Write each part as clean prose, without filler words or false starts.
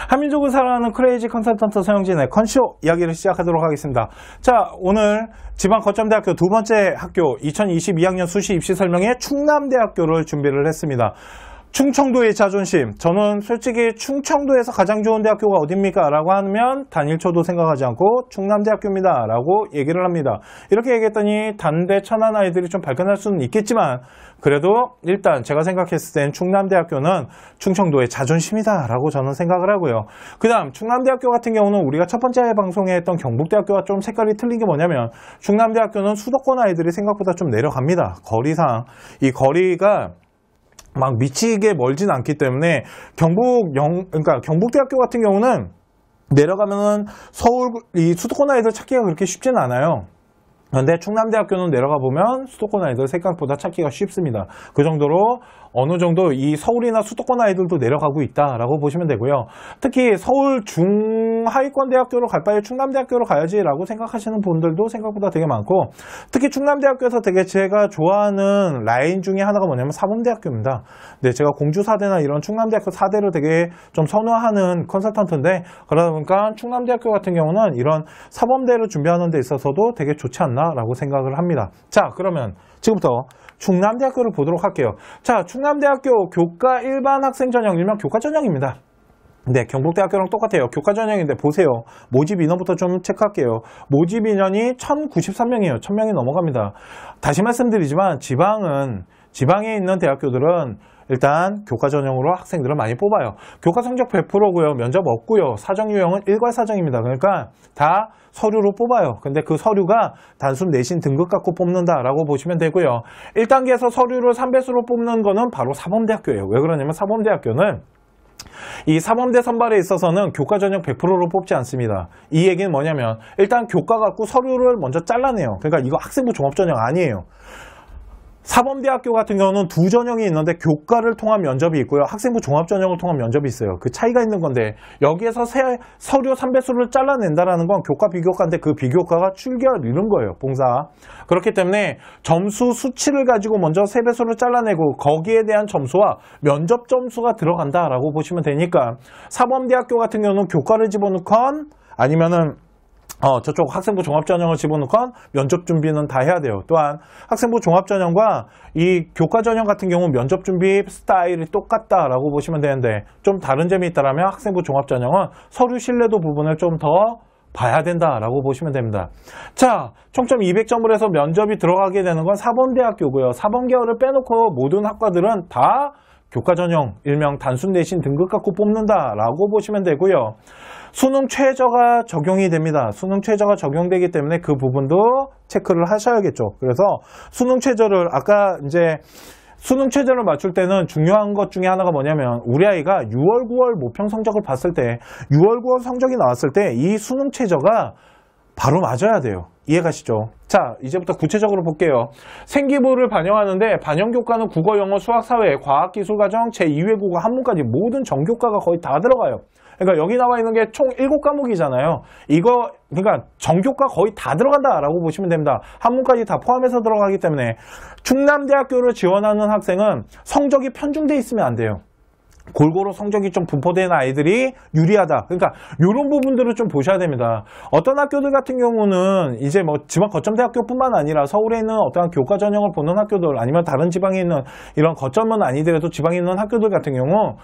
한민족을 사랑하는 크레이지 컨설턴트 서영진의 컨쇼 이야기를 시작하도록 하겠습니다. 자, 오늘 지방거점대학교 두 번째 학교 2022학년 수시 입시 설명회 충남대학교를 준비를 했습니다. 충청도의 자존심. 저는 솔직히 충청도에서 가장 좋은 대학교가 어딥니까? 라고 하면 단일초도 생각하지 않고 충남대학교입니다. 라고 얘기를 합니다. 이렇게 얘기했더니 단대 천안 아이들이 좀 발끈할 수는 있겠지만 그래도 일단 제가 생각했을 땐 충남대학교는 충청도의 자존심이다 라고 저는 생각을 하고요. 그 다음 충남대학교 같은 경우는 우리가 첫 번째 방송에 했던 경북대학교와 좀 색깔이 틀린 게 뭐냐면 충남대학교는 수도권 아이들이 생각보다 좀 내려갑니다. 거리상. 이 거리가 막 미치게 멀진 않기 때문에 그러니까 경북대학교 같은 경우는 내려가면은 서울 이 수도권 아이들 찾기가 그렇게 쉽진 않아요. 그런데 충남대학교는 내려가 보면 수도권 아이들 생각보다 찾기가 쉽습니다. 그 정도로 어느 정도 이 서울이나 수도권 아이들도 내려가고 있다라고 보시면 되고요. 특히 서울 중하위권 대학교로 갈 바에 충남대학교로 가야지라고 생각하시는 분들도 생각보다 되게 많고, 특히 충남대학교에서 되게 제가 좋아하는 라인 중에 하나가 뭐냐면 사범대학교입니다. 네, 제가 공주사대나 이런 충남대학교 사대를 되게 좀 선호하는 컨설턴트인데, 그러다 보니까 충남대학교 같은 경우는 이런 사범대를 준비하는 데 있어서도 되게 좋지 않나라고 생각을 합니다. 자, 그러면 지금부터 충남대학교를 보도록 할게요. 자, 충남대학교 교과 일반 학생 전형, 일명 교과 전형입니다. 네, 경북대학교랑 똑같아요. 교과 전형인데 보세요. 모집 인원부터 좀 체크할게요. 모집 인원이 1093명이에요. 1000명이 넘어갑니다. 다시 말씀드리지만 지방에 있는 대학교들은 일단 교과 전형으로 학생들을 많이 뽑아요. 교과 성적 100%고요. 면접 없고요. 사정 유형은 일괄사정입니다. 그러니까 다 서류로 뽑아요. 근데 그 서류가 단순 내신 등급 갖고 뽑는다라고 보시면 되고요. 1단계에서 서류를 3배수로 뽑는 거는 바로 사범대학교예요. 왜 그러냐면 사범대학교는 이 사범대 선발에 있어서는 교과 전형 100%로 뽑지 않습니다. 이 얘기는 뭐냐면 일단 교과 갖고 서류를 먼저 잘라내요. 그러니까 이거 학생부 종합 전형 아니에요. 사범대학교 같은 경우는 두 전형이 있는데 교과를 통한 면접이 있고요. 학생부 종합 전형을 통한 면접이 있어요. 그 차이가 있는 건데 여기에서 서류 3배수를 잘라낸다라는 건 교과 비교과인데 그 비교과가 출결 이런 거예요. 봉사. 그렇기 때문에 점수 수치를 가지고 먼저 3배수를 잘라내고 거기에 대한 점수와 면접 점수가 들어간다라고 보시면 되니까 사범대학교 같은 경우는 교과를 집어넣건 아니면은 저쪽 학생부 종합전형을 집어넣건 면접 준비는 다 해야 돼요. 또한 학생부 종합전형과 이 교과전형 같은 경우 면접 준비 스타일이 똑같다라고 보시면 되는데 좀 다른 점이 있다면 학생부 종합전형은 서류 신뢰도 부분을 좀 더 봐야 된다라고 보시면 됩니다. 자, 총점 200점을 해서 면접이 들어가게 되는 건 사범대학교고요. 사범계열을 빼놓고 모든 학과들은 다 교과전형, 일명 단순 내신 등급 갖고 뽑는다라고 보시면 되고요. 수능 최저가 적용이 됩니다. 수능 최저가 적용되기 때문에 그 부분도 체크를 하셔야겠죠. 그래서 수능 최저를 아까 이제 수능 최저를 맞출 때는 중요한 것 중에 하나가 뭐냐면 우리 아이가 6월, 9월 모평 성적을 봤을 때 6월, 9월 성적이 나왔을 때 이 수능 최저가 바로 맞아야 돼요. 이해가시죠? 자, 이제부터 구체적으로 볼게요. 생기부를 반영하는데 반영교과는 국어, 영어, 수학, 사회, 과학, 기술, 과정, 제2외국어, 한문까지 모든 전교과가 거의 다 들어가요. 그러니까 여기 나와 있는 게 총 7과목이잖아요. 이거 그러니까 전교과 거의 다 들어간다라고 보시면 됩니다. 한문까지 다 포함해서 들어가기 때문에 충남대학교를 지원하는 학생은 성적이 편중돼 있으면 안 돼요. 골고루 성적이 좀 분포된 아이들이 유리하다. 그러니까 이런 부분들을 좀 보셔야 됩니다. 어떤 학교들 같은 경우는 이제 뭐 지방 거점대학교뿐만 아니라 서울에 있는 어떠한 교과 전형을 보는 학교들 아니면 다른 지방에 있는 이런 거점은 아니더라도 지방에 있는 학교들 같은 경우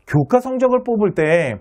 교과 성적을 뽑을 때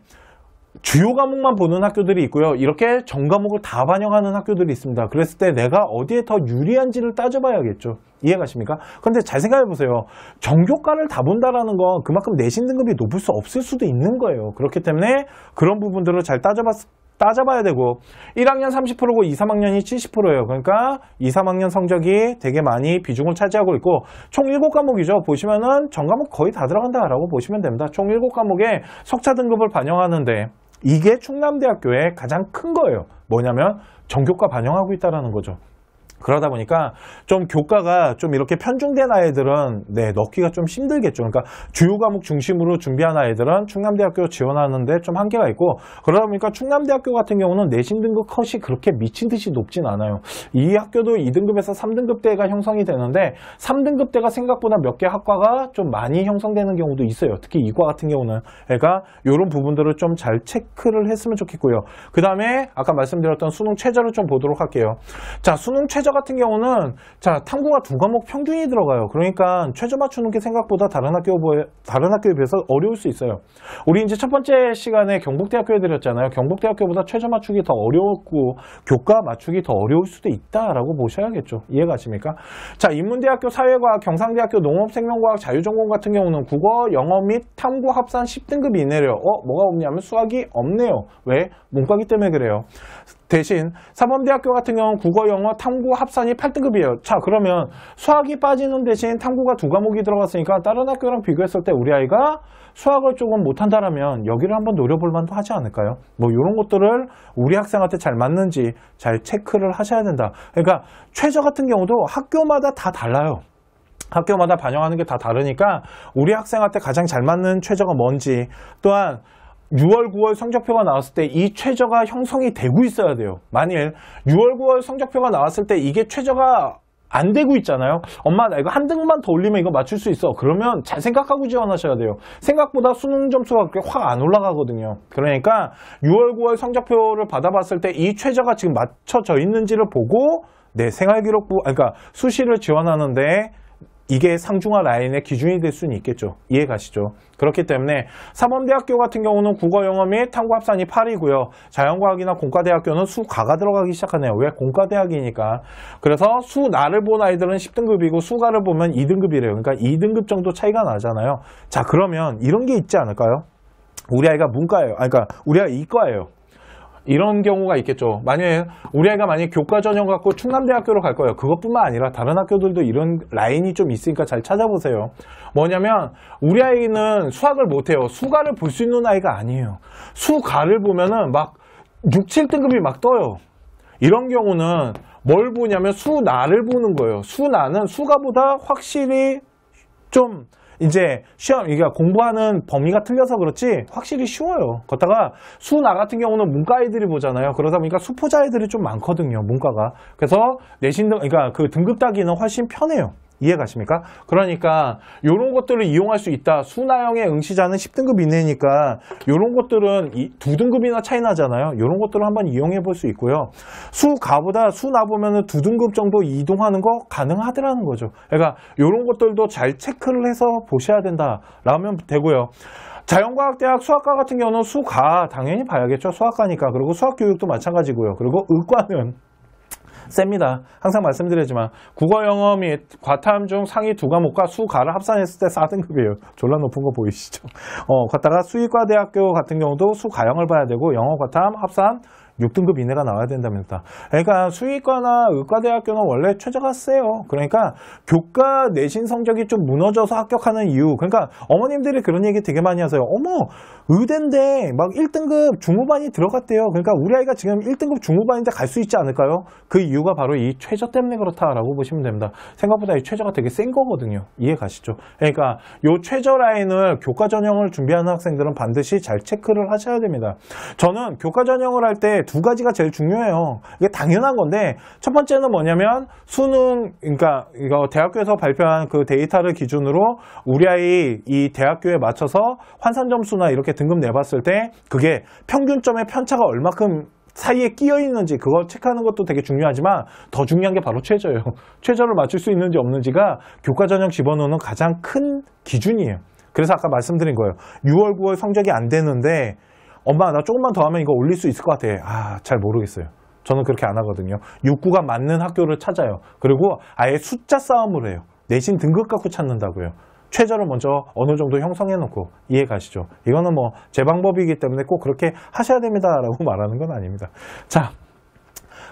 주요 과목만 보는 학교들이 있고요. 이렇게 전 과목을 다 반영하는 학교들이 있습니다. 그랬을 때 내가 어디에 더 유리한지를 따져봐야겠죠. 이해가십니까? 그런데 잘 생각해보세요. 전교과를 다 본다라는 건 그만큼 내신 등급이 높을 수 없을 수도 있는 거예요. 그렇기 때문에 그런 부분들을 잘 따져봐야 되고 1학년 30%고 2, 3학년이 70%예요. 그러니까 2, 3학년 성적이 되게 많이 비중을 차지하고 있고 총 7과목이죠. 보시면은 전 과목 거의 다 들어간다라고 보시면 됩니다. 총 7과목에 석차 등급을 반영하는데 이게 충남대학교의 가장 큰 거예요. 뭐냐면 전교과 반영하고 있다는 거죠. 그러다 보니까 좀 교과가 좀 이렇게 편중된 아이들은 넣기가 좀 힘들겠죠. 그러니까 주요 과목 중심으로 준비한 아이들은 충남대학교 지원하는데 좀 한계가 있고, 그러다 보니까 충남대학교 같은 경우는 내신 등급 컷이 그렇게 미친 듯이 높진 않아요. 이 학교도 2등급에서 3등급대가 형성이 되는데 3등급대가 생각보다 몇 개 학과가 좀 많이 형성되는 경우도 있어요. 특히 이과 같은 경우는. 그러니까 이런 부분들을 좀 잘 체크를 했으면 좋겠고요. 그 다음에 아까 말씀드렸던 수능 최저를 좀 보도록 할게요. 자, 수능 최저 같은 경우는 탐구가 2과목 평균이 들어가요. 그러니까 최저 맞추는 게 생각보다 다른 학교에 비해서 어려울 수 있어요. 우리 이제 첫 번째 시간에 경북대학교 해드렸잖아요. 경북대학교보다 최저 맞추기 더 어려웠고 교과 맞추기 더 어려울 수도 있다라고 보셔야겠죠. 이해가십니까? 자, 인문대학교 사회과학, 경상대학교 농업생명과학, 자유전공 같은 경우는 국어, 영어 및 탐구 합산 10등급 이내래요. 뭐가 없냐면 수학이 없네요. 왜? 문과기 때문에 그래요. 대신 사범대학교 같은 경우는 국어, 영어, 탐구 합산이 8등급이에요. 자, 그러면 수학이 빠지는 대신 탐구가 2과목이 들어갔으니까 다른 학교랑 비교했을 때 우리 아이가 수학을 조금 못한다라면 여기를 한번 노려볼 만도 하지 않을까요? 뭐 이런 것들을 우리 학생한테 잘 맞는지 잘 체크를 하셔야 된다. 그러니까 최저 같은 경우도 학교마다 다 달라요. 학교마다 반영하는 게 다 다르니까 우리 학생한테 가장 잘 맞는 최저가 뭔지, 또한 6월, 9월 성적표가 나왔을 때 이 최저가 형성이 되고 있어야 돼요. 만일 6월, 9월 성적표가 나왔을 때 이게 최저가 안 되고 있잖아요. 엄마 나 이거 한 등급만 더 올리면 이거 맞출 수 있어. 그러면 잘 생각하고 지원하셔야 돼요. 생각보다 수능 점수가 그렇게 확 안 올라가거든요. 그러니까 6월, 9월 성적표를 받아봤을 때 이 최저가 지금 맞춰져 있는지를 보고 생활기록부, 그러니까 수시를 지원하는데 이게 상중하 라인의 기준이 될 수는 있겠죠. 이해 가시죠? 그렇기 때문에 사범대학교 같은 경우는 국어, 영어 및 탐구 합산이 8이고요. 자연과학이나 공과대학교는 수가가 들어가기 시작하네요. 왜? 공과대학이니까. 그래서 수나를 본 아이들은 10등급이고 수가를 보면 2등급이래요. 그러니까 2등급 정도 차이가 나잖아요. 자, 그러면 이런 게 있지 않을까요? 우리 아이가 문과예요. 그러니까 우리 아이가 이과예요. 이런 경우가 있겠죠. 만약에 우리 아이가 교과 전형 갖고 충남대학교로 갈 거예요. 그것뿐만 아니라 다른 학교들도 이런 라인이 좀 있으니까 잘 찾아보세요. 뭐냐면 우리 아이는 수학을 못해요. 수가를 볼 수 있는 아이가 아니에요. 수가를 보면은 막 6, 7등급이 막 떠요. 이런 경우는 뭘 보냐면 수나를 보는 거예요. 수나는 수가보다 확실히 좀 이제 시험, 이게 공부하는 범위가 틀려서 그렇지 확실히 쉬워요. 거기다가 수나 같은 경우는 문과 아이들이 보잖아요. 그러다 보니까 수포자 아이들이 좀 많거든요. 문과가. 그래서 그러니까 그 등급 따기는 훨씬 편해요. 이해가십니까? 그러니까 이런 것들을 이용할 수 있다. 수나형의 응시자는 10등급 이내니까 이런 것들은 2등급이나 차이 나잖아요. 이런 것들을 한번 이용해 볼 수 있고요. 수가보다 수나 보면은 2등급 정도 이동하는 거 가능하더라는 거죠. 그러니까 이런 것들도 잘 체크를 해서 보셔야 된다라면 되고요. 자연과학대학 수학과 같은 경우는 수가 당연히 봐야겠죠. 수학과니까. 그리고 수학교육도 마찬가지고요. 그리고 의과는 셉니다. 항상 말씀드리지만 국어, 영어 및 과탐 중 상위 2과목과 수가를 합산했을 때 4등급이에요. 졸라 높은 거 보이시죠? 갔다가 수의과대학교 같은 경우도 수가형을 봐야 되고 영어, 과탐, 합산 6등급 이내가 나와야 된답니다. 그러니까 수의과나 의과대학교는 원래 최저가 세요. 그러니까 교과 내신 성적이 좀 무너져서 합격하는 이유. 그러니까 어머님들이 그런 얘기 되게 많이 하세요. 어머, 의대인데 막 1등급 중후반이 들어갔대요. 그러니까 우리 아이가 지금 1등급 중후반인데 갈 수 있지 않을까요? 그 이유가 바로 이 최저 때문에 그렇다라고 보시면 됩니다. 생각보다 이 최저가 되게 센 거거든요. 이해 가시죠? 그러니까 이 최저 라인을 교과 전형을 준비하는 학생들은 반드시 잘 체크를 하셔야 됩니다. 저는 교과 전형을 할 때 2가지가 제일 중요해요. 이게 당연한 건데 첫 번째는 뭐냐면 수능, 그러니까 이거 대학교에서 발표한 그 데이터를 기준으로 우리 아이 이 대학교에 맞춰서 환산 점수나 이렇게 등급 내봤을 때 그게 평균점의 편차가 얼마큼 사이에 끼어 있는지 그거 체크하는 것도 되게 중요하지만 더 중요한 게 바로 최저예요. 최저를 맞출 수 있는지 없는지가 교과 전형 집어넣는 가장 큰 기준이에요. 그래서 아까 말씀드린 거예요. 6월, 9월 성적이 안 되는데 엄마 나 조금만 더 하면 이거 올릴 수 있을 것 같아. 잘 모르겠어요. 저는 그렇게 안 하거든요. 6, 9가 맞는 학교를 찾아요. 그리고 아예 숫자 싸움을 해요. 내신 등급 갖고 찾는다고요. 최저를 먼저 어느 정도 형성해 놓고. 이해 가시죠? 이거는 뭐 제 방법이기 때문에 꼭 그렇게 하셔야 됩니다 라고 말하는 건 아닙니다. 자,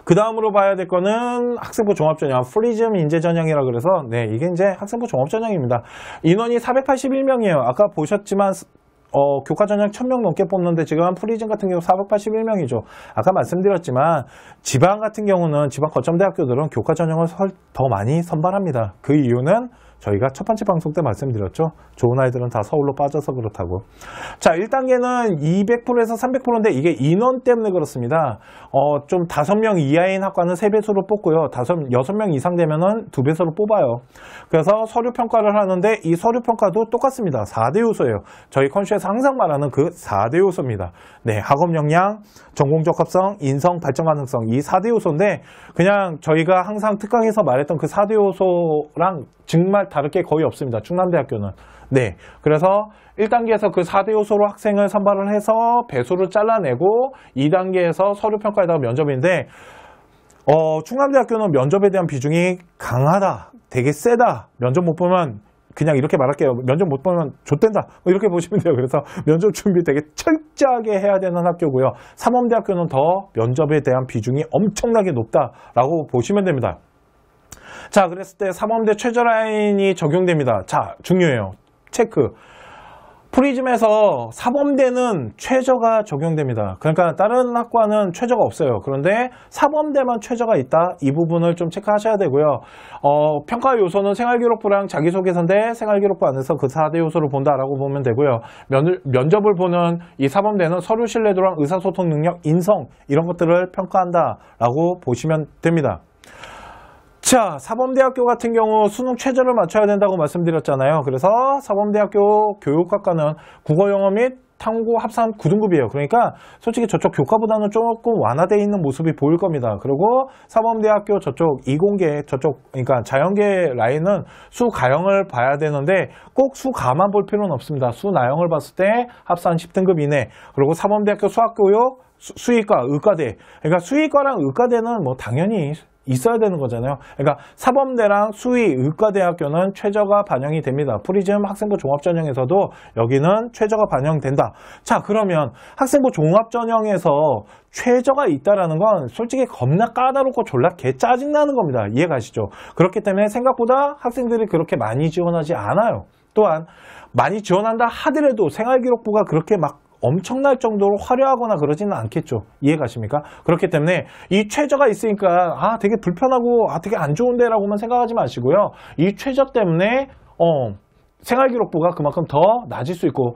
그 다음으로 봐야 될 거는 학생부 종합전형, 프리즘 인재전형이라 그래서 이게 이제 학생부 종합전형입니다. 인원이 481명이에요. 아까 보셨지만 교과 전형 1000명 넘게 뽑는데 지금 프리즘 같은 경우 481명이죠. 아까 말씀드렸지만 지방 같은 경우는 지방 거점 대학교들은 교과 전형을 더 많이 선발합니다. 그 이유는 저희가 첫 번째 방송 때 말씀드렸죠. 좋은 아이들은 다 서울로 빠져서 그렇다고. 자, 1단계는 200%에서 300%인데 이게 인원 때문에 그렇습니다. 좀 5명 이하인 학과는 3배수로 뽑고요. 6명 이상 되면은 2배수로 뽑아요. 그래서 서류 평가를 하는데 이 서류 평가도 똑같습니다. 4대 요소예요. 저희 컨슈에서 항상 말하는 그 4대 요소입니다. 네, 학업 역량, 전공 적합성, 인성, 발전 가능성 이 4대 요소인데 그냥 저희가 항상 특강에서 말했던 그 4대 요소랑 정말 다를 게 거의 없습니다. 충남대학교는. 네. 그래서 1단계에서 그 4대 요소로 학생을 선발을 해서 배수를 잘라내고 2단계에서 서류평가에다가 면접인데 충남대학교는 면접에 대한 비중이 강하다. 되게 세다. 면접 못 보면 그냥 이렇게 말할게요. 면접 못 보면 좆된다. 이렇게 보시면 돼요. 그래서 면접 준비 되게 철저하게 해야 되는 학교고요. 삼험대학교는 더 면접에 대한 비중이 엄청나게 높다라고 보시면 됩니다. 자, 그랬을 때 삼험대 최저라인이 적용됩니다. 자, 중요해요. 체크. 프리즘에서 사범대는 최저가 적용됩니다. 그러니까 다른 학과는 최저가 없어요. 그런데 사범대만 최저가 있다. 이 부분을 좀 체크하셔야 되고요. 평가 요소는 생활기록부랑 자기소개서인데 생활기록부 안에서 그 4대 요소를 본다라고 보면 되고요. 면접을 보는 이 사범대는 서류 신뢰도랑 의사소통 능력, 인성 이런 것들을 평가한다라고 보시면 됩니다. 자, 사범대학교 같은 경우 수능 최저를 맞춰야 된다고 말씀드렸잖아요. 그래서 사범대학교 교육학과는 국어 영어 및 탐구 합산 9등급이에요. 그러니까 솔직히 저쪽 교과보다는 조금 완화되어 있는 모습이 보일 겁니다. 그리고 사범대학교 저쪽 이공계 저쪽 그러니까 자연계 라인은 수가형을 봐야 되는데 꼭 수가만 볼 필요는 없습니다. 수나형을 봤을 때 합산 10등급 이내. 그리고 사범대학교 수학교육 수의과, 의과대. 그러니까 수의과랑 의과대는 뭐 당연히 있어야 되는 거잖아요. 그러니까 사범대랑 수의, 의과대학교는 최저가 반영이 됩니다. 프리즘 학생부 종합전형에서도 여기는 최저가 반영된다. 자, 그러면 학생부 종합전형에서 최저가 있다라는 건 솔직히 겁나 까다롭고 졸라 개 짜증나는 겁니다. 이해가시죠? 그렇기 때문에 생각보다 학생들이 그렇게 많이 지원하지 않아요. 또한 많이 지원한다 하더라도 생활기록부가 그렇게 막 엄청날 정도로 화려하거나 그러지는 않겠죠. 이해가십니까? 그렇기 때문에 이 최저가 있으니까 되게 불편하고 되게 안 좋은데 라고만 생각하지 마시고요. 이 최저 때문에 생활기록부가 그만큼 더 낮을 수 있고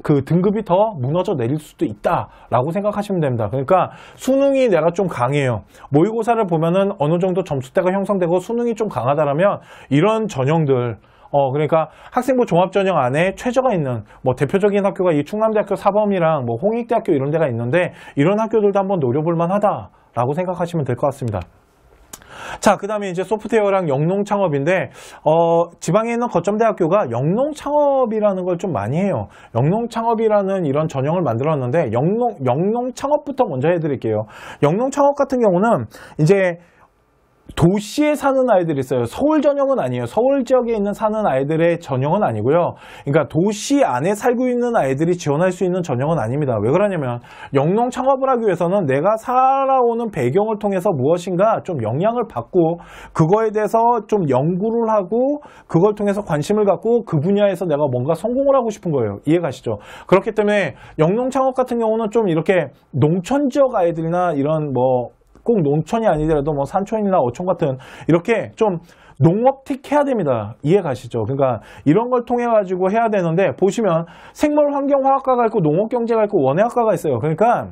그 등급이 더 무너져 내릴 수도 있다라고 생각하시면 됩니다. 그러니까 수능이 내가 좀 강해요. 모의고사를 보면은 어느 정도 점수대가 형성되고 수능이 좀 강하다라면 이런 전형들 그러니까 학생부 종합전형 안에 최저가 있는 뭐 대표적인 학교가 이 충남대학교 사범이랑 뭐 홍익대학교 이런 데가 있는데 이런 학교들도 한번 노려볼 만하다라고 생각하시면 될 것 같습니다. 자, 그 다음에 이제 소프트웨어랑 영농창업인데 지방에 있는 거점대학교가 영농창업이라는 걸 좀 많이 해요. 영농창업이라는 이런 전형을 만들었는데 영농창업부터 먼저 해드릴게요. 영농창업 같은 경우는 이제 도시에 사는 아이들이 있어요. 서울 전형은 아니에요. 서울 지역에 있는 사는 아이들의 전형은 아니고요. 그러니까 도시 안에 살고 있는 아이들이 지원할 수 있는 전형은 아닙니다. 왜 그러냐면 영농 창업을 하기 위해서는 내가 살아오는 배경을 통해서 무엇인가 좀 영향을 받고 그거에 대해서 좀 연구를 하고 그걸 통해서 관심을 갖고 그 분야에서 내가 뭔가 성공을 하고 싶은 거예요. 이해가시죠? 그렇기 때문에 영농 창업 같은 경우는 좀 이렇게 농촌 지역 아이들이나 이런 꼭 농촌이 아니더라도 뭐 산촌이나 어촌 같은 이렇게 좀 농업틱 해야 됩니다. 이해 가시죠? 그러니까 이런 걸 통해 가지고 해야 되는데 보시면 생물환경화학과가 있고 농업경제가 있고 원예학과가 있어요. 그러니까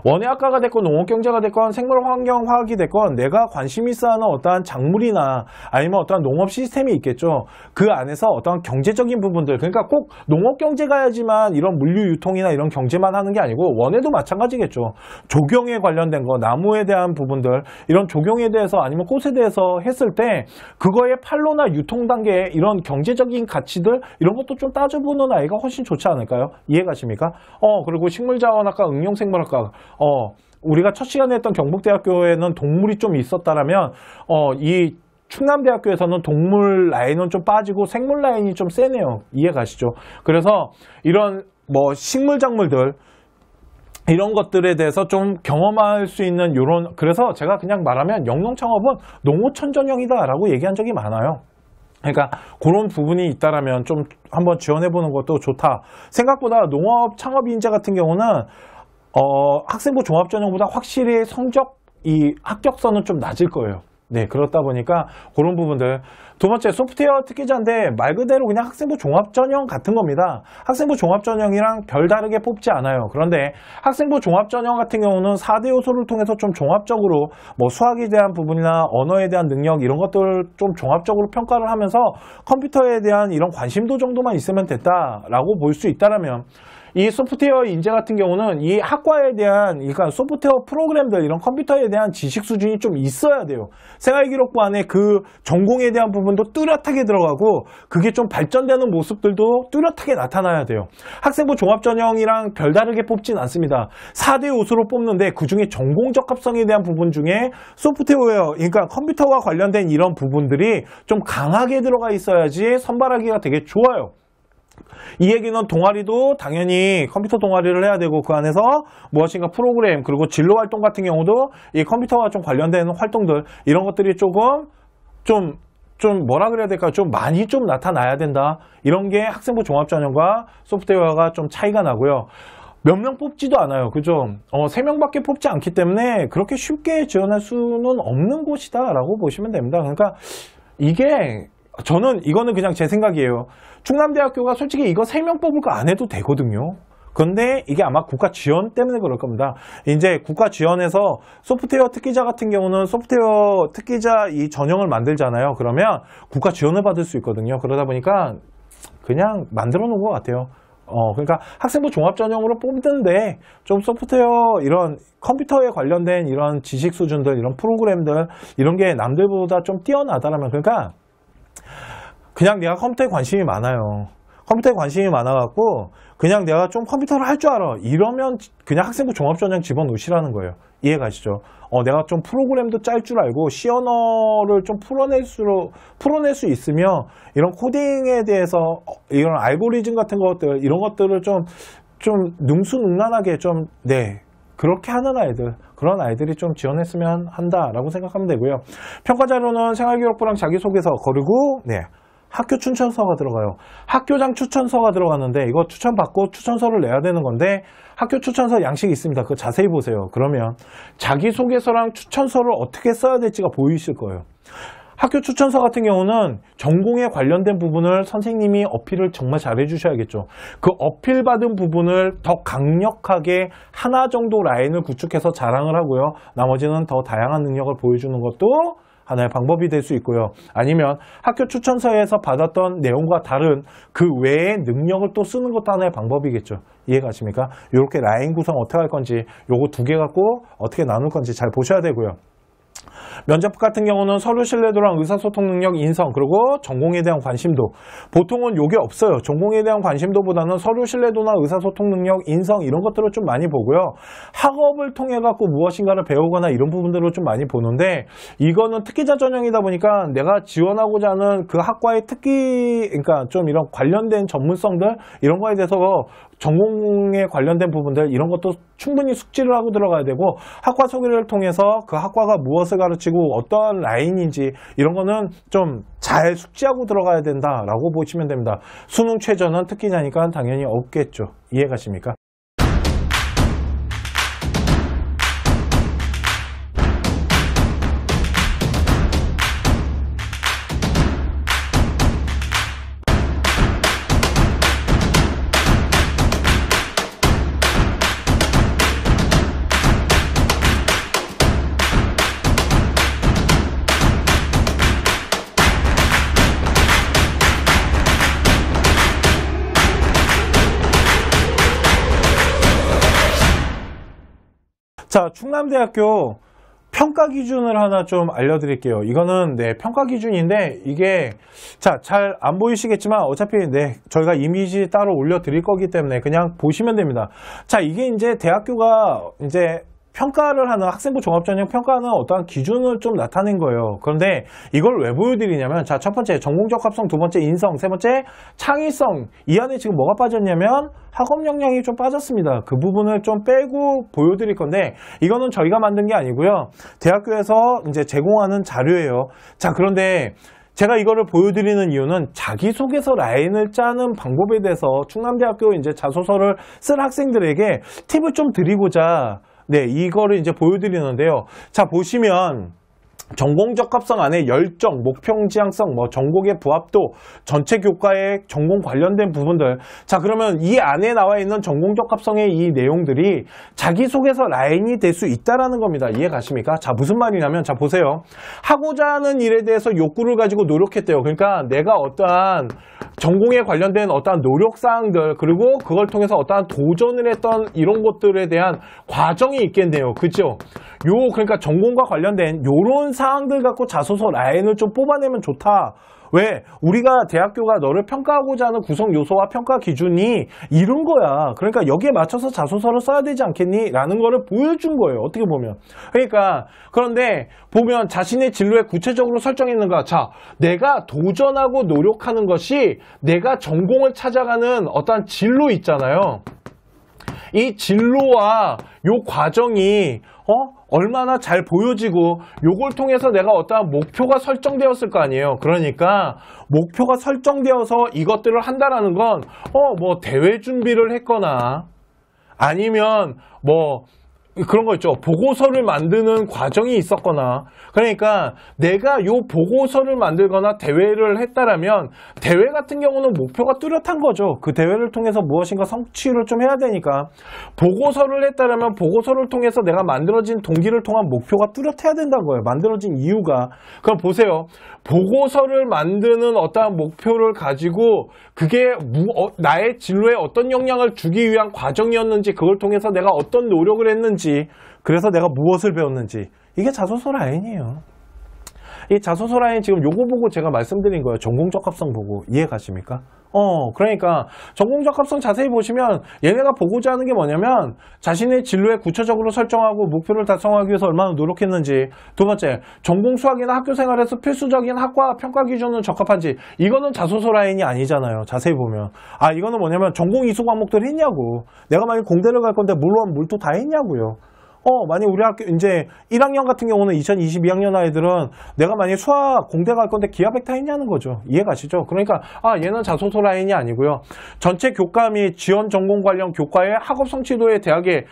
원예학과가 됐건 농업경제가 됐건 생물환경화학이 됐건 내가 관심 있어 하는 어떠한 작물이나 아니면 어떠한 농업 시스템이 있겠죠. 그 안에서 어떠한 경제적인 부분들 그러니까 꼭 농업경제 가야지만 이런 물류 유통이나 이런 경제만 하는 게 아니고 원예도 마찬가지겠죠. 조경에 관련된 거 나무에 대한 부분들 이런 조경에 대해서 아니면 꽃에 대해서 했을 때 그거의 판로나 유통 단계에 이런 경제적인 가치들 이런 것도 좀 따져보는 아이가 훨씬 좋지 않을까요? 이해 가십니까? 그리고 식물자원학과 응용생물학과 우리가 첫 시간에 했던 경북대학교에는 동물이 좀 있었다라면 이 충남대학교에서는 동물 라인은 좀 빠지고 생물 라인이 좀 세네요. 이해 가시죠? 그래서 이런 식물작물들 이런 것들에 대해서 좀 경험할 수 있는 그래서 제가 그냥 말하면 영농창업은 농어촌 전형이다 라고 얘기한 적이 많아요. 그러니까 그런 부분이 있다라면 좀 한번 지원해보는 것도 좋다. 생각보다 농업 창업 인재 같은 경우는 학생부 종합전형보다 확실히 이 합격선은 좀 낮을 거예요. 네, 그렇다 보니까 그런 부분들. 두 번째, 소프트웨어 특기자인데 말 그대로 그냥 학생부 종합전형 같은 겁니다. 학생부 종합전형이랑 별다르게 뽑지 않아요. 그런데 학생부 종합전형 같은 경우는 4대 요소를 통해서 좀 종합적으로 뭐 수학에 대한 부분이나 언어에 대한 능력 이런 것들을 좀 종합적으로 평가를 하면서 컴퓨터에 대한 이런 관심도 정도만 있으면 됐다라고 볼 수 있다라면 이 소프트웨어 인재 같은 경우는 이 학과에 대한, 그러니까 소프트웨어 프로그램들, 이런 컴퓨터에 대한 지식 수준이 좀 있어야 돼요. 생활기록부 안에 그 전공에 대한 부분도 뚜렷하게 들어가고, 그게 좀 발전되는 모습들도 뚜렷하게 나타나야 돼요. 학생부 종합전형이랑 별다르게 뽑진 않습니다. 4대 요소로 뽑는데, 그 중에 전공 적합성에 대한 부분 중에 소프트웨어, 그러니까 컴퓨터와 관련된 이런 부분들이 좀 강하게 들어가 있어야지 선발하기가 되게 좋아요. 이 얘기는 동아리도 당연히 컴퓨터 동아리를 해야 되고, 그 안에서 무엇인가 프로그램, 그리고 진로 활동 같은 경우도 이 컴퓨터와 좀 관련된 활동들, 이런 것들이 좀 뭐라 그래야 될까, 좀 많이 좀 나타나야 된다. 이런 게 학생부 종합전형과 소프트웨어가 좀 차이가 나고요. 몇 명 뽑지도 않아요. 그죠? 3명밖에 뽑지 않기 때문에 그렇게 쉽게 지원할 수는 없는 곳이다 라고 보시면 됩니다. 그러니까 이거는 그냥 제 생각이에요. 충남대학교가 솔직히 이거 3명 뽑을 거 안 해도 되거든요. 그런데 이게 아마 국가 지원 때문에 그럴 겁니다. 이제 국가 지원에서 소프트웨어 특기자 같은 경우는 소프트웨어 특기자 이 전형을 만들잖아요. 그러면 국가 지원을 받을 수 있거든요. 그러다 보니까 그냥 만들어 놓은 것 같아요. 그러니까 학생부 종합전형으로 뽑는데 좀 소프트웨어 이런 컴퓨터에 관련된 이런 지식 수준들, 이런 프로그램들, 이런 게 남들보다 좀 뛰어나다라면, 그러니까 그냥 내가 컴퓨터에 관심이 많아요. 컴퓨터에 관심이 많아갖고 그냥 내가 좀 컴퓨터를 할 줄 알아. 이러면 그냥 학생부 종합전형 집어넣으시라는 거예요. 이해가시죠? 내가 좀 프로그램도 짤 줄 알고 C 언어를 좀 풀어낼 수 있으면 이런 코딩에 대해서 이런 알고리즘 같은 것들, 이런 것들을 좀 능수능란하게 그렇게 하는 아이들, 그런 아이들이 좀 지원했으면 한다라고 생각하면 되고요. 평가자료는 생활기록부랑 자기소개서, 그리고 학교 추천서가 들어가요. 학교장 추천서가 들어가는데 이거 추천받고 추천서를 내야 되는 건데, 학교 추천서 양식이 있습니다. 그거 자세히 보세요. 그러면 자기소개서랑 추천서를 어떻게 써야 될지가 보이실 거예요. 학교 추천서 같은 경우는 전공에 관련된 부분을 선생님이 어필을 정말 잘 해주셔야겠죠. 그 어필받은 부분을 더 강력하게 하나 정도 라인을 구축해서 자랑을 하고요. 나머지는 더 다양한 능력을 보여주는 것도 하나의 방법이 될 수 있고요. 아니면 학교 추천서에서 받았던 내용과 다른 그 외의 능력을 또 쓰는 것도 하나의 방법이겠죠. 이해가십니까? 이렇게 라인 구성 어떻게 할 건지, 요거 2개 갖고 어떻게 나눌 건지 잘 보셔야 되고요. 면접 같은 경우는 서류 신뢰도랑 의사소통 능력 인성, 그리고 전공에 대한 관심도. 보통은 요게 없어요. 전공에 대한 관심도보다는 서류 신뢰도나 의사소통 능력, 인성 이런 것들을 좀 많이 보고요. 학업을 통해 갖고 무엇인가를 배우거나 이런 부분들을 좀 많이 보는데, 이거는 특기자 전형이다 보니까 내가 지원하고자 하는 그 학과의 그러니까 좀 이런 관련된 전문성들, 이런 거에 대해서 전공에 관련된 부분들, 이런 것도 충분히 숙지를 하고 들어가야 되고, 학과 소개를 통해서 그 학과가 무엇을 가르치고 어떤 라인인지 이런 거는 좀 잘 숙지하고 들어가야 된다라고 보시면 됩니다. 수능 최저는 특기자니까 당연히 없겠죠. 이해가십니까? 자, 충남대학교 평가 기준을 하나 좀 알려드릴게요. 이거는 평가 기준인데, 이게 잘 안 보이시겠지만 어차피 저희가 이미지 따로 올려드릴 거기 때문에 그냥 보시면 됩니다. 자, 이게 이제 대학교가 평가를 하는, 학생부 종합전형 평가하는 어떠한 기준을 좀 나타낸 거예요. 그런데 이걸 왜 보여드리냐면, 자, 첫 번째 전공적 합성, 두 번째 인성, 세 번째 창의성. 이 안에 지금 뭐가 빠졌냐면 학업 역량이 좀 빠졌습니다. 그 부분을 좀 빼고 보여드릴 건데, 이거는 저희가 만든 게 아니고요. 대학교에서 제공하는 자료예요. 자, 그런데 제가 이거를 보여드리는 이유는 자기소개서 라인을 짜는 방법에 대해서 충남대학교 이제 자소서를 쓸 학생들에게 팁을 좀 드리고자 네, 이거를 이제 보여드리는데요. 자, 보시면 전공 적합성 안에 열정, 목표 지향성, 뭐 전공의 부합도, 전체 교과의 전공 관련된 부분들. 자, 그러면 이 안에 나와 있는 전공 적합성의 이 내용들이 자기소개서 라인이 될 수 있다라는 겁니다. 이해 가십니까? 자, 무슨 말이냐면, 자, 보세요. 하고자 하는 일에 대해서 욕구를 가지고 노력했대요. 그러니까 내가 어떠한 전공에 관련된 어떠한 노력사항들, 그리고 그걸 통해서 어떠한 도전을 했던 이런 것들에 대한 과정이 있겠네요. 그죠? 그러니까 전공과 관련된 요런 사항들 갖고 자소서 라인을 좀 뽑아내면 좋다. 왜? 우리가 대학교가 너를 평가하고자 하는 구성 요소와 평가 기준이 이런 거야. 그러니까 여기에 맞춰서 자소서를 써야 되지 않겠니? 라는 거를 보여준 거예요. 어떻게 보면. 그러니까 그런데 보면 자신의 진로에 구체적으로 설정했는가. 자, 내가 도전하고 노력하는 것이 내가 전공을 찾아가는 어떠한 진로 있잖아요. 이 진로와 요 과정이 얼마나 잘 보여지고 요걸 통해서 내가 어떠한 목표가 설정되었을 거 아니에요. 그러니까 목표가 설정되어서 이것들을 한다라는 건 뭐 대회 준비를 했거나 아니면 뭐 그런 거 있죠. 보고서를 만드는 과정이 있었거나 그러니까 내가 요 보고서를 만들거나 대회를 했다라면 대회 같은 경우는 목표가 뚜렷한 거죠. 그 대회를 통해서 무엇인가 성취를 좀 해야 되니까 보고서를 했다라면 보고서를 통해서 내가 만들어진 동기를 통한 목표가 뚜렷해야 된다는 거예요. 만들어진 이유가. 그럼 보세요. 보고서를 만드는 어떠한 목표를 가지고 그게 나의 진로에 어떤 영향을 주기 위한 과정이었는지 그걸 통해서 내가 어떤 노력을 했는지 그래서 내가 무엇을 배웠는지 이게 자소서 라인이에요. 이 자소서 라인 지금 요거 보고 제가 말씀드린 거예요. 전공 적합성 보고 이해 가십니까? 그러니까 전공 적합성 자세히 보시면 얘네가 보고자 하는 게 뭐냐면 자신의 진로에 구체적으로 설정하고 목표를 달성하기 위해서 얼마나 노력했는지 두 번째, 전공 수학이나 학교 생활에서 필수적인 학과 평가 기준은 적합한지 이거는 자소서 라인이 아니잖아요. 자세히 보면 이거는 뭐냐면 전공 이수 과목들 했냐고 내가 만약 공대를 갈 건데 물론 물도 다 했냐고요. 만약 우리 학교 이제 1학년 같은 경우는 2022학년 아이들은 내가 만약 수학 공대 갈 건데 기하백 다 했냐는 거죠. 이해 가시죠? 그러니까 얘는 자소서 라인이 아니고요. 전체 교과 및 지원 전공 관련 교과의 학업 성취도의 대학에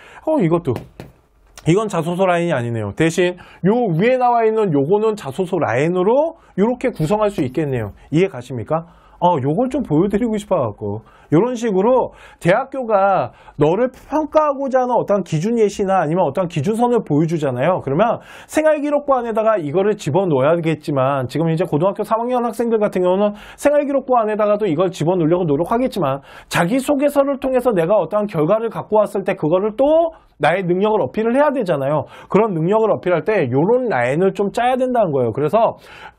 이건 자소서 라인이 아니네요. 대신 요 위에 나와 있는 요거는 자소서 라인으로 이렇게 구성할 수 있겠네요. 이해 가십니까? 요걸 좀 보여드리고 싶어갖고 이런 식으로 대학교가 너를 평가하고자 하는 어떤 기준 예시나 아니면 어떤 기준선을 보여주잖아요. 그러면 생활기록부 안에다가 이거를 집어넣어야겠지만 지금 이제 고등학교 3학년 학생들 같은 경우는 생활기록부 안에다가도 이걸 집어넣으려고 노력하겠지만 자기소개서를 통해서 내가 어떤 결과를 갖고 왔을 때 그거를 또 나의 능력을 어필을 해야 되잖아요. 그런 능력을 어필할 때 이런 라인을 좀 짜야 된다는 거예요. 그래서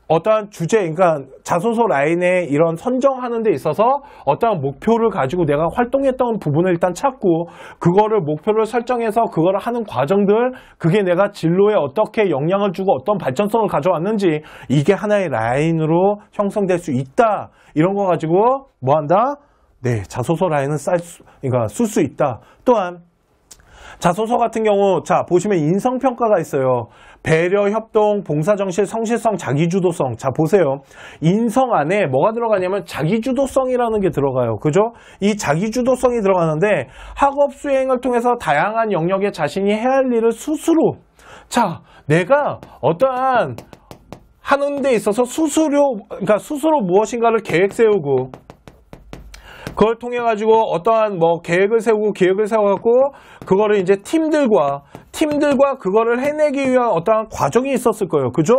어떠한 주제, 그러니까 자소서 라인에 이런 선정하는 데 있어서 어떠한 목표를 가지고 내가 활동했던 부분을 일단 찾고 그거를 목표를 설정해서 그거를 하는 과정들 그게 내가 진로에 어떻게 영향을 주고 어떤 발전성을 가져왔는지 이게 하나의 라인으로 형성될 수 있다. 이런 거 가지고 뭐 한다? 네, 자소서 라인은 그러니까 쓸 수 있다. 또한 자소서 같은 경우 자 보시면 인성평가가 있어요. 배려, 협동, 봉사정실, 성실성, 자기주도성. 자 보세요. 인성 안에 뭐가 들어가냐면 자기주도성이라는 게 들어가요. 그죠? 이 자기주도성이 들어가는데 학업 수행을 통해서 다양한 영역에 자신이 해야 할 일을 스스로 자 내가 어떠한 하는 데 있어서 그러니까 스스로 무엇인가를 계획 세우고 그걸 통해 가지고 어떠한 뭐 계획을 세우고 기획을 세워갖고 그거를 이제 팀들과 그거를 해내기 위한 어떠한 과정이 있었을 거예요. 그죠?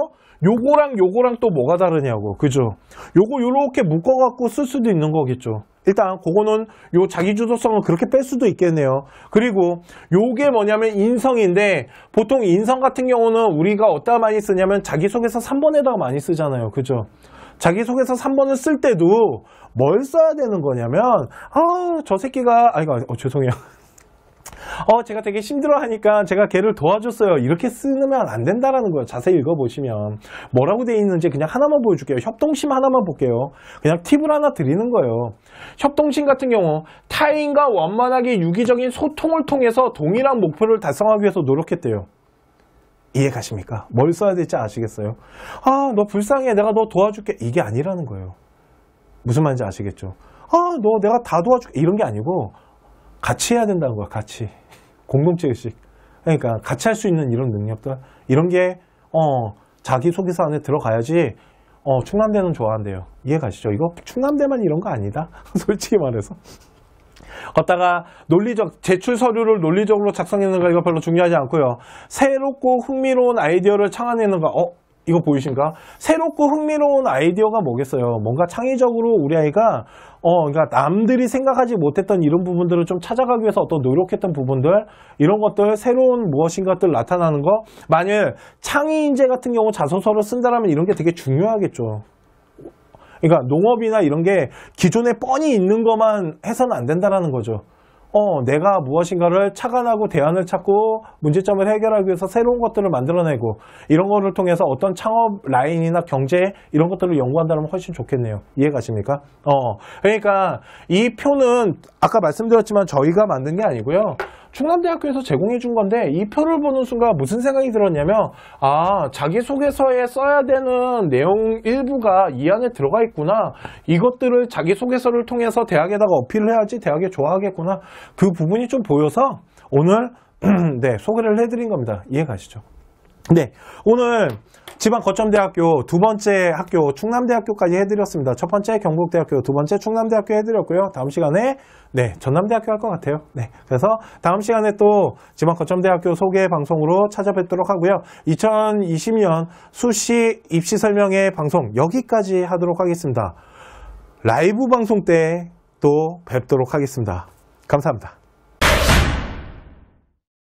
요거랑 또 뭐가 다르냐고. 그죠? 요렇게 묶어갖고 쓸 수도 있는 거겠죠. 일단 그거는 요 자기주도성을 그렇게 뺄 수도 있겠네요. 그리고 요게 뭐냐면 인성인데 보통 인성 같은 경우는 우리가 어디다 많이 쓰냐면 자기소개서 3번에다가 많이 쓰잖아요. 그죠? 자기소개서 3번을 쓸 때도 뭘 써야 되는 거냐면 저 새끼가 죄송해요. 제가 되게 힘들어하니까 제가 걔를 도와줬어요. 이렇게 쓰면 안 된다라는 거예요. 자세히 읽어보시면 뭐라고 되어 있는지 그냥 하나만 보여줄게요. 협동심 하나만 볼게요. 그냥 팁을 하나 드리는 거예요. 협동심 같은 경우 타인과 원만하게 유기적인 소통을 통해서 동일한 목표를 달성하기 위해서 노력했대요. 이해 가십니까? 뭘 써야 될지 아시겠어요? 아, 너 불쌍해. 내가 너 도와줄게. 이게 아니라는 거예요. 무슨 말인지 아시겠죠? 아, 너 내가 다 도와줄게. 이런 게 아니고 같이 해야 된다는 거야. 같이. 공동체 의식. 그러니까 같이 할 수 있는 이런 능력들. 이런 게 자기소개서 안에 들어가야지 충남대는 좋아한대요. 이해 가시죠? 이거 충남대만 이런 거 아니다. 솔직히 말해서. 걷다가 제출 서류를 논리적으로 작성하는 거 이거 별로 중요하지 않고요. 새롭고 흥미로운 아이디어를 창안내는 거. 이거 보이신가? 새롭고 흥미로운 아이디어가 뭐겠어요? 뭔가 창의적으로 우리 아이가 그러니까 남들이 생각하지 못했던 이런 부분들을 좀 찾아가기 위해서 어떤 노력했던 부분들, 이런 것들, 새로운 무엇인가들 나타나는 거. 만일 창의 인재 같은 경우 자소서를 쓴다라면 이런 게 되게 중요하겠죠. 그러니까 농업이나 이런 게 기존에 뻔히 있는 것만 해서는 안 된다라는 거죠. 내가 무엇인가를 착안하고 대안을 찾고 문제점을 해결하기 위해서 새로운 것들을 만들어내고 이런 거를 통해서 어떤 창업 라인이나 경제 이런 것들을 연구한다면 훨씬 좋겠네요. 이해 가십니까? 그러니까 이 표는 아까 말씀드렸지만 저희가 만든 게 아니고요. 충남대학교에서 제공해 준 건데 이 표를 보는 순간 무슨 생각이 들었냐면 자기소개서에 써야 되는 내용 일부가 이 안에 들어가 있구나. 이것들을 자기소개서를 통해서 대학에다가 어필을 해야지 대학에 좋아하겠구나. 그 부분이 좀 보여서 오늘 네, 소개를 해드린 겁니다. 이해 가시죠? 네, 오늘 지방거점대학교 두 번째 학교 충남대학교까지 해드렸습니다. 첫 번째 경북대학교, 두 번째 충남대학교 해드렸고요. 다음 시간에 네, 전남대학교 할 것 같아요. 네, 그래서 다음 시간에 또 지방거점대학교 소개 방송으로 찾아뵙도록 하고요. 2020년 수시 입시 설명회 방송 여기까지 하도록 하겠습니다. 라이브 방송 때 또 뵙도록 하겠습니다. 감사합니다.